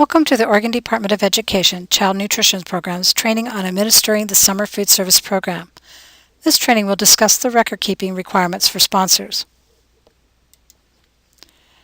Welcome to the Oregon Department of Education Child Nutrition Program's training on administering the Summer Food Service Program. This training will discuss the record-keeping requirements for sponsors.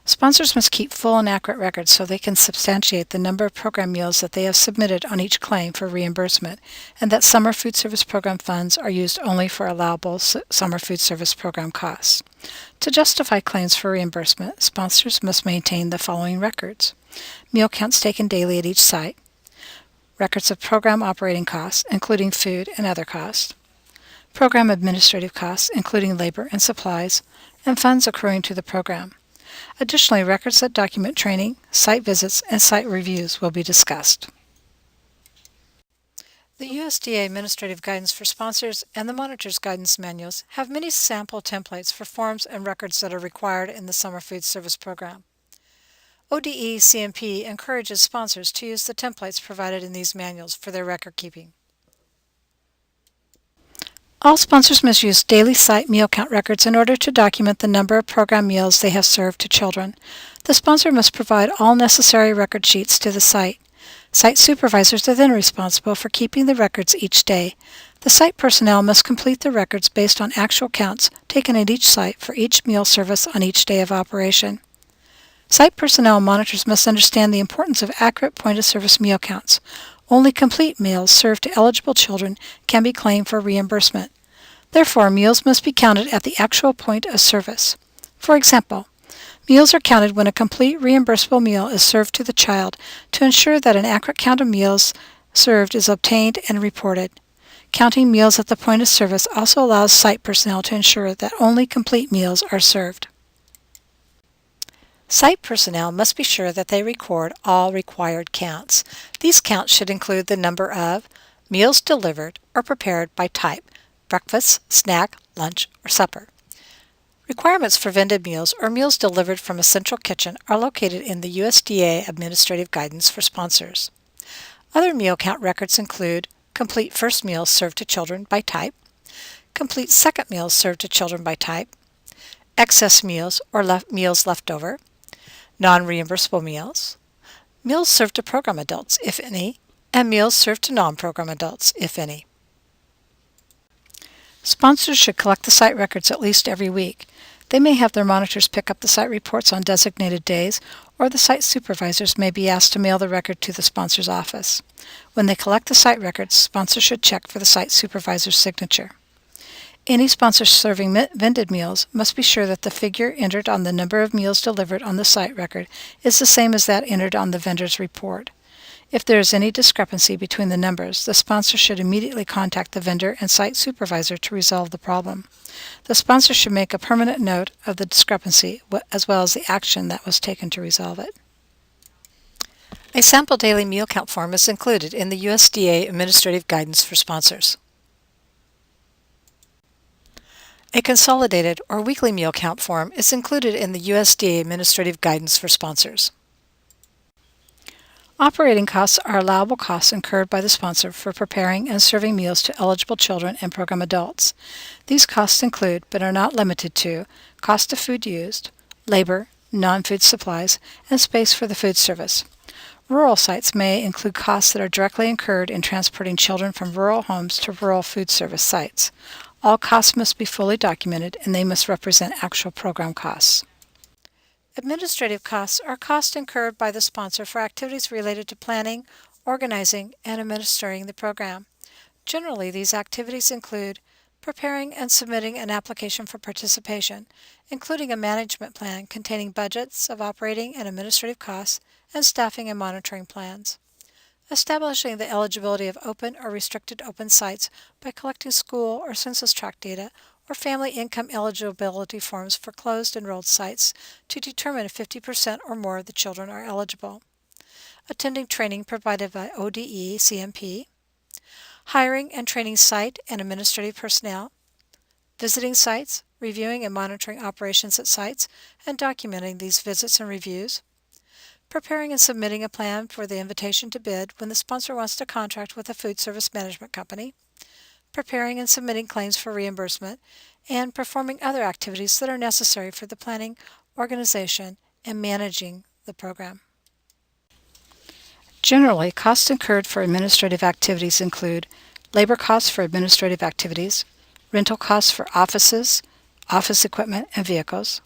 Sponsors must keep full and accurate records so they can substantiate the number of program meals that they have submitted on each claim for reimbursement, and that Summer Food Service Program funds are used only for allowable Summer Food Service Program costs. To justify claims for reimbursement, sponsors must maintain the following records: meal counts taken daily at each site, records of program operating costs, including food and other costs, program administrative costs, including labor and supplies, and funds accruing to the program. Additionally, records that document training, site visits, and site reviews will be discussed. The USDA Administrative Guidance for Sponsors and the Monitor's Guidance Manuals have many sample templates for forms and records that are required in the Summer Food Service Program. ODE CMP encourages sponsors to use the templates provided in these manuals for their record keeping. All sponsors must use daily site meal count records in order to document the number of program meals they have served to children. The sponsor must provide all necessary record sheets to the site. Site supervisors are then responsible for keeping the records each day. The site personnel must complete the records based on actual counts taken at each site for each meal service on each day of operation. Site personnel and monitors must understand the importance of accurate point-of-service meal counts. Only complete meals served to eligible children can be claimed for reimbursement. Therefore, meals must be counted at the actual point of service. For example, meals are counted when a complete reimbursable meal is served to the child to ensure that an accurate count of meals served is obtained and reported. Counting meals at the point of service also allows site personnel to ensure that only complete meals are served. Site personnel must be sure that they record all required counts. These counts should include the number of meals delivered or prepared by type: breakfast, snack, lunch, or supper. Requirements for vended meals or meals delivered from a central kitchen are located in the USDA Administrative Guidance for Sponsors. Other meal count records include complete first meals served to children by type, complete second meals served to children by type, excess meals or meals left over, non-reimbursable meals, meals served to program adults, if any, and meals served to non-program adults, if any. Sponsors should collect the site records at least every week. They may have their monitors pick up the site reports on designated days, or the site supervisors may be asked to mail the record to the sponsor's office. When they collect the site records, sponsors should check for the site supervisor's signature. Any sponsor serving vended meals must be sure that the figure entered on the number of meals delivered on the site record is the same as that entered on the vendor's report. If there is any discrepancy between the numbers, the sponsor should immediately contact the vendor and site supervisor to resolve the problem. The sponsor should make a permanent note of the discrepancy as well as the action that was taken to resolve it. A sample daily meal count form is included in the USDA Administrative Guidance for Sponsors. A consolidated or weekly meal count form is included in the USDA Administrative Guidance for Sponsors. Operating costs are allowable costs incurred by the sponsor for preparing and serving meals to eligible children and program adults. These costs include, but are not limited to, cost of food used, labor, non-food supplies, and space for the food service. Rural sites may include costs that are directly incurred in transporting children from rural homes to rural food service sites. All costs must be fully documented, and they must represent actual program costs. Administrative costs are costs incurred by the sponsor for activities related to planning, organizing, and administering the program. Generally, these activities include preparing and submitting an application for participation, including a management plan containing budgets of operating and administrative costs and staffing and monitoring plans. Establishing the eligibility of open or restricted open sites by collecting school or census tract data or family income eligibility forms for closed enrolled sites to determine if 50% or more of the children are eligible. Attending training provided by ODE CMP. Hiring and training site and administrative personnel. Visiting sites, reviewing and monitoring operations at sites, and documenting these visits and reviews. Preparing and submitting a plan for the invitation to bid when the sponsor wants to contract with a food service management company, preparing and submitting claims for reimbursement, and performing other activities that are necessary for the planning, organization, and managing the program. Generally, costs incurred for administrative activities include labor costs for administrative activities, rental costs for offices, office equipment and vehicles,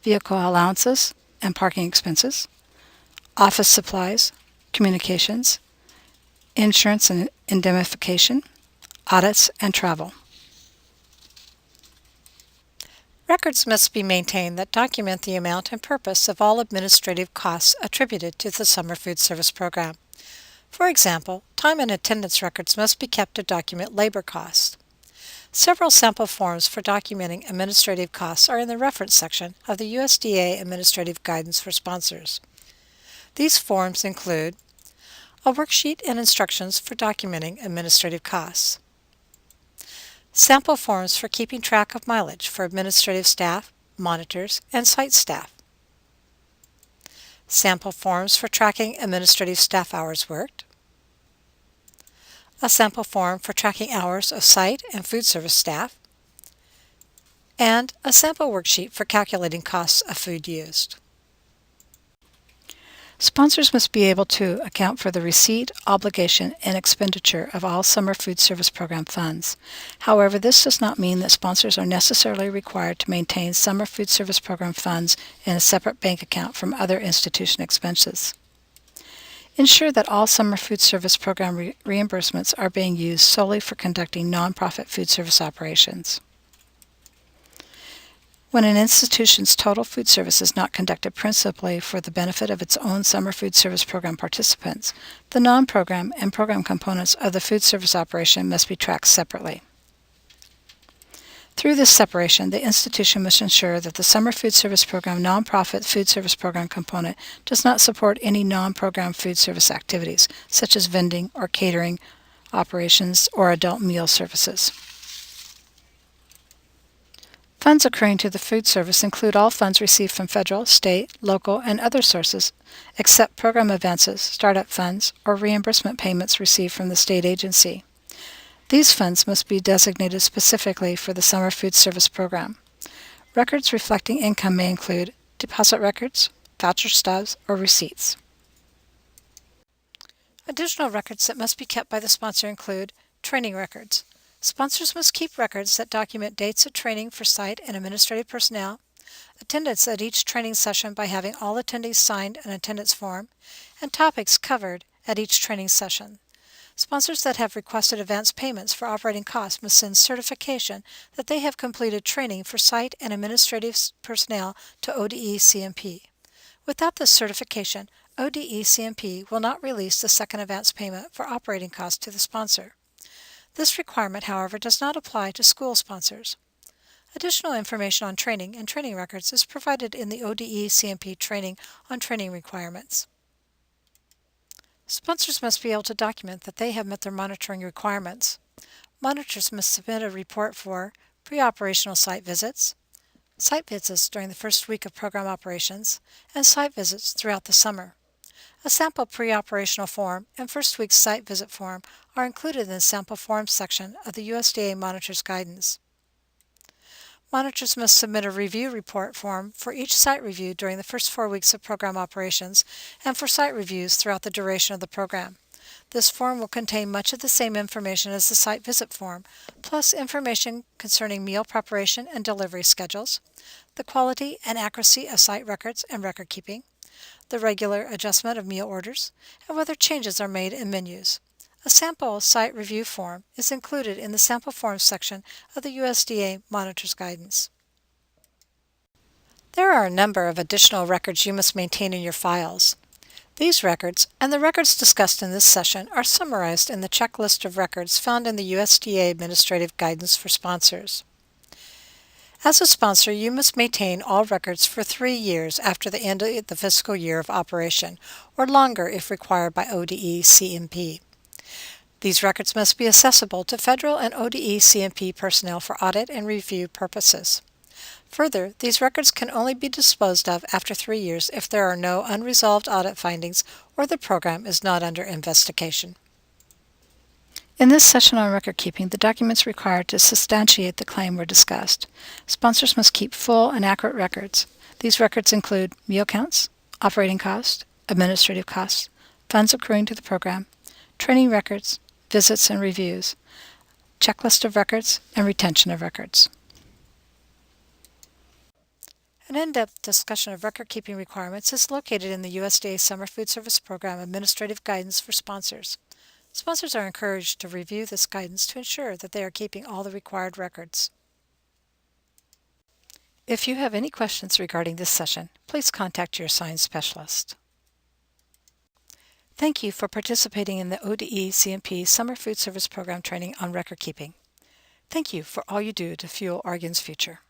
vehicle allowances and parking expenses, office supplies, communications, insurance and indemnification, audits, and travel. Records must be maintained that document the amount and purpose of all administrative costs attributed to the Summer Food Service Program. For example, time and attendance records must be kept to document labor costs. Several sample forms for documenting administrative costs are in the reference section of the USDA Administrative Guidance for Sponsors. These forms include a worksheet and instructions for documenting administrative costs, sample forms for keeping track of mileage for administrative staff, monitors, and site staff, sample forms for tracking administrative staff hours worked, a sample form for tracking hours of site and food service staff, and a sample worksheet for calculating costs of food used. Sponsors must be able to account for the receipt, obligation, and expenditure of all Summer Food Service Program funds. However, this does not mean that sponsors are necessarily required to maintain Summer Food Service Program funds in a separate bank account from other institution expenses. Ensure that all Summer Food Service Program reimbursements are being used solely for conducting nonprofit food service operations. When an institution's total food service is not conducted principally for the benefit of its own Summer Food Service Program participants, the non-program and program components of the food service operation must be tracked separately. Through this separation, the institution must ensure that the Summer Food Service Program nonprofit food service program component does not support any non-program food service activities, such as vending or catering operations or adult meal services. Funds accruing to the food service include all funds received from federal, state, local, and other sources, except program advances, startup funds, or reimbursement payments received from the state agency. These funds must be designated specifically for the Summer Food Service Program. Records reflecting income may include deposit records, voucher stubs, or receipts. Additional records that must be kept by the sponsor include training records. Sponsors must keep records that document dates of training for site and administrative personnel, attendance at each training session by having all attendees sign an attendance form, and topics covered at each training session. Sponsors that have requested advance payments for operating costs must send certification that they have completed training for site and administrative personnel to ODE-CMP. Without this certification, ODE-CMP will not release the second advance payment for operating costs to the sponsor. This requirement, however, does not apply to school sponsors. Additional information on training and training records is provided in the ODE-CMP training on training requirements. Sponsors must be able to document that they have met their monitoring requirements. Monitors must submit a report for pre-operational site visits during the first week of program operations, and site visits throughout the summer. A sample pre-operational form and first week's site visit form are included in the sample forms section of the USDA Monitor's Guidance. Monitors must submit a review report form for each site review during the first 4 weeks of program operations and for site reviews throughout the duration of the program. This form will contain much of the same information as the site visit form, plus information concerning meal preparation and delivery schedules, the quality and accuracy of site records and record keeping, the regular adjustment of meal orders, and whether changes are made in menus. A sample site review form is included in the sample forms section of the USDA Monitor's Guidance. There are a number of additional records you must maintain in your files. These records, and the records discussed in this session, are summarized in the checklist of records found in the USDA Administrative Guidance for Sponsors. As a sponsor, you must maintain all records for 3 years after the end of the fiscal year of operation, or longer if required by ODE-CMP. These records must be accessible to federal and ODE-CMP personnel for audit and review purposes. Further, these records can only be disposed of after 3 years if there are no unresolved audit findings or the program is not under investigation. In this session on record keeping, the documents required to substantiate the claim were discussed. Sponsors must keep full and accurate records. These records include meal counts, operating costs, administrative costs, funds accruing to the program, training records, visits and reviews, checklist of records, and retention of records. An in-depth discussion of record-keeping requirements is located in the USDA Summer Food Service Program Administrative Guidance for Sponsors. Sponsors are encouraged to review this guidance to ensure that they are keeping all the required records. If you have any questions regarding this session, please contact your assigned specialist. Thank you for participating in the ODE CMP Summer Food Service Program training on record keeping. Thank you for all you do to fuel Oregon's future.